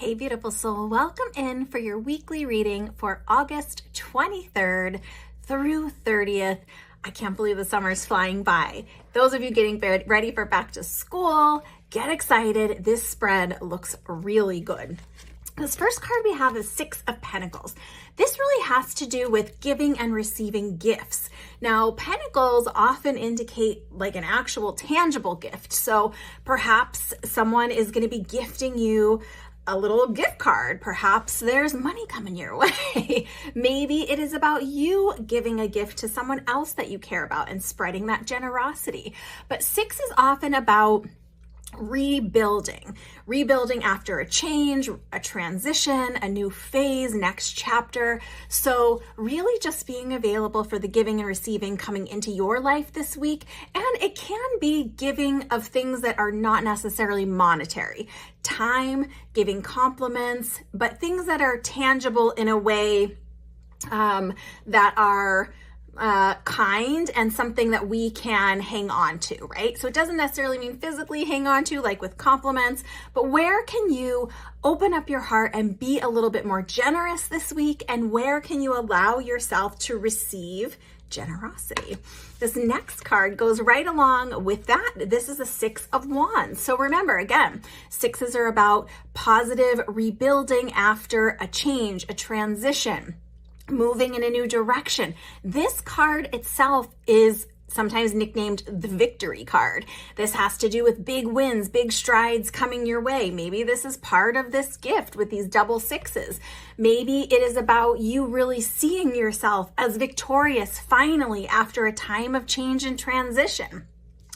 Hey, beautiful soul, welcome in for your weekly reading for August 23rd through 30th. I can't believe the summer's flying by. Those of you getting ready for back to school, get excited. This spread looks really good. This first card we have is Six of Pentacles. This really has to do with giving and receiving gifts. Now, pentacles often indicate like an actual tangible gift. So perhaps someone is going to be gifting you a little gift card. Perhaps there's money coming your way. Maybe it is about you giving a gift to someone else that you care about and spreading that generosity. But six is often about rebuilding after a change, a transition, a new phase, next chapter. So really just being available for the giving and receiving coming into your life this week. And it can be giving of things that are not necessarily monetary. Time, giving compliments, but things that are tangible in a way that are kind and something that we can hang on to, right? So it doesn't necessarily mean physically hang on to, like with compliments, but where can you open up your heart and be a little bit more generous this week? And where can you allow yourself to receive generosity? This next card goes right along with that. This is a Six of Wands. So remember, again, sixes are about positive rebuilding after a change, a transition, moving in a new direction. This card itself is sometimes nicknamed the victory card. This has to do with big wins, big strides coming your way. Maybe this is part of this gift with these double sixes. Maybe it is about you really seeing yourself as victorious finally after a time of change and transition.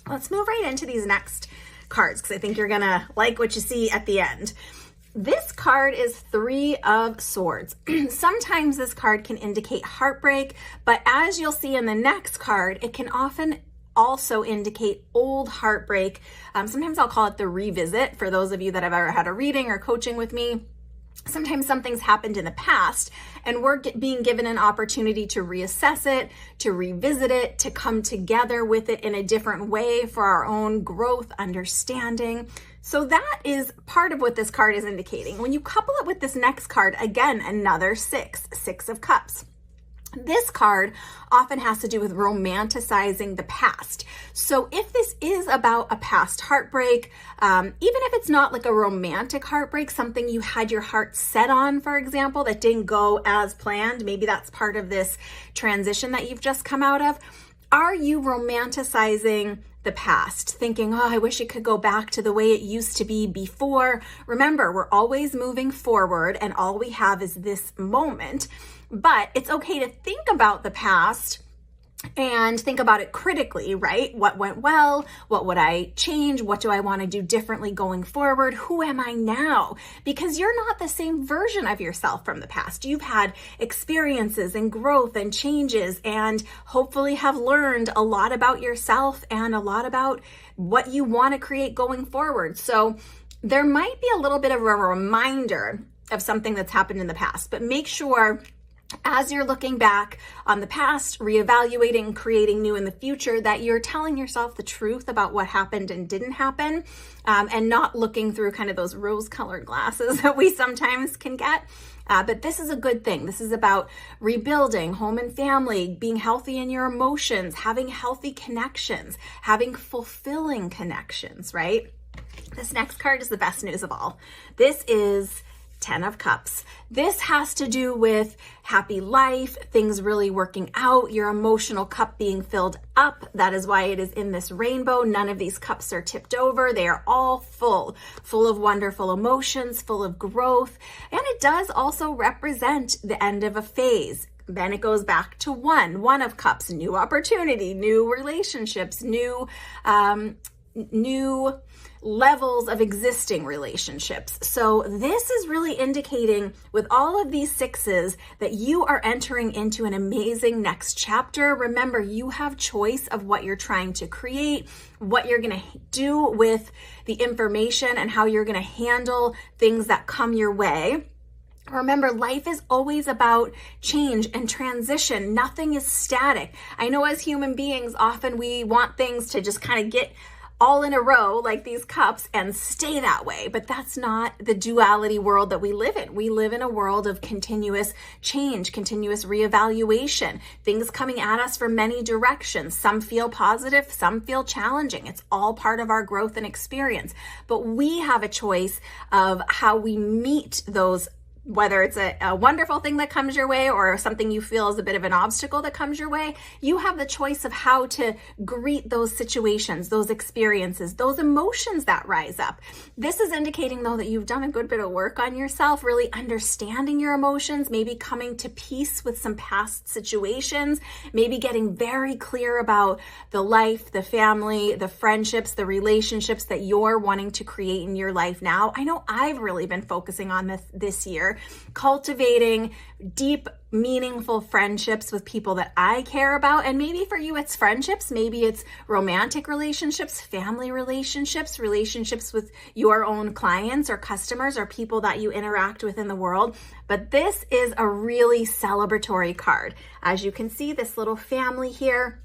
Let's move right into these next cards because I think you're gonna like what you see at the end. This card is Three of Swords. Sometimes this card can indicate heartbreak, but as you'll see in the next card, it can often also indicate old heartbreak. Sometimes I'll call it the revisit for those of you that have ever had a reading or coaching with me. Sometimes something's happened in the past and we're being given an opportunity to reassess it, to revisit it, to come together with it in a different way for our own growth, understanding. So that is part of what this card is indicating. When you couple it with this next card, again, another Six of Cups. This card often has to do with romanticizing the past. So if this is about a past heartbreak, even if it's not like a romantic heartbreak, something you had your heart set on, for example, that didn't go as planned, maybe that's part of this transition that you've just come out of. Are you romanticizing the past, thinking, oh, I wish it could go back to the way it used to be before? Remember, we're always moving forward and all we have is this moment. But it's okay to think about the past and think about it critically, right? What went well? What would I change? What do I want to do differently going forward? Who am I now? Because you're not the same version of yourself from the past. You've had experiences and growth and changes and hopefully have learned a lot about yourself and a lot about what you want to create going forward. So there might be a little bit of a reminder of something that's happened in the past, but make sure as you're looking back on the past, reevaluating, creating new in the future, that you're telling yourself the truth about what happened and didn't happen, and not looking through kind of those rose-colored glasses that we sometimes can get. But this is a good thing. This is about rebuilding home and family, being healthy in your emotions, having healthy connections, having fulfilling connections, right? This next card is the best news of all. This is Ten of Cups. This has to do with happy life, things really working out, your emotional cup being filled up. That is why it is in this rainbow. None of these cups are tipped over. They are all full of wonderful emotions, full of growth. And it does also represent the end of a phase. Then it goes back to one of cups, new opportunity, new relationships, new levels of existing relationships. So this is really indicating with all of these sixes that you are entering into an amazing next chapter. Remember, you have choice of what you're trying to create, what you're going to do with the information and how you're going to handle things that come your way. Remember, life is always about change and transition. Nothing is static. I know as human beings, often we want things to just kind of get all in a row like these cups and stay that way. But that's not the duality world that we live in. We live in a world of continuous change, continuous reevaluation, things coming at us from many directions. Some feel positive, some feel challenging. It's all part of our growth and experience. But we have a choice of how we meet those, whether it's a wonderful thing that comes your way or something you feel is a bit of an obstacle that comes your way. You have the choice of how to greet those situations, those experiences, those emotions that rise up. This is indicating, though, that you've done a good bit of work on yourself, really understanding your emotions, maybe coming to peace with some past situations, maybe getting very clear about the life, the family, the friendships, the relationships that you're wanting to create in your life now. I know I've really been focusing on this year, cultivating deep, meaningful friendships with people that I care about. And maybe for you, it's friendships. Maybe it's romantic relationships, family relationships, relationships with your own clients or customers or people that you interact with in the world. But this is a really celebratory card. As you can see, this little family here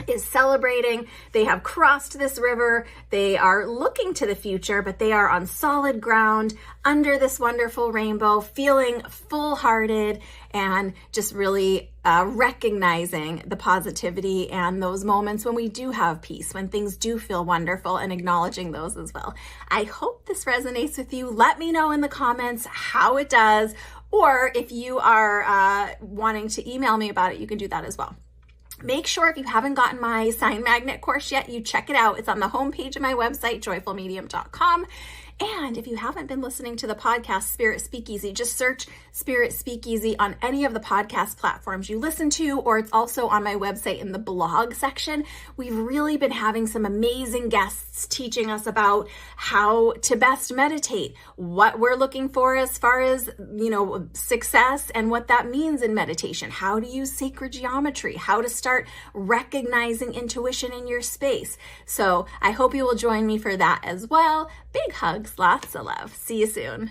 is celebrating. They have crossed this river. They are looking to the future, but they are on solid ground under this wonderful rainbow, feeling full-hearted and just really recognizing the positivity and those moments when we do have peace, when things do feel wonderful, and acknowledging those as well. I hope this resonates with you. Let me know in the comments how it does, or if you are wanting to email me about it, you can do that as well. Make sure if you haven't gotten my sign magnet course yet, you check it out. It's on the homepage of my website, joyfulmedium.com. And if you haven't been listening to the podcast, Spirit Speakeasy, just search Spirit Speakeasy on any of the podcast platforms you listen to, or it's also on my website in the blog section. We've really been having some amazing guests teaching us about how to best meditate, what we're looking for as far as, success and what that means in meditation, how to use sacred geometry, how to start recognizing intuition in your space. So I hope you will join me for that as well. Big hugs, lots of love. See you soon.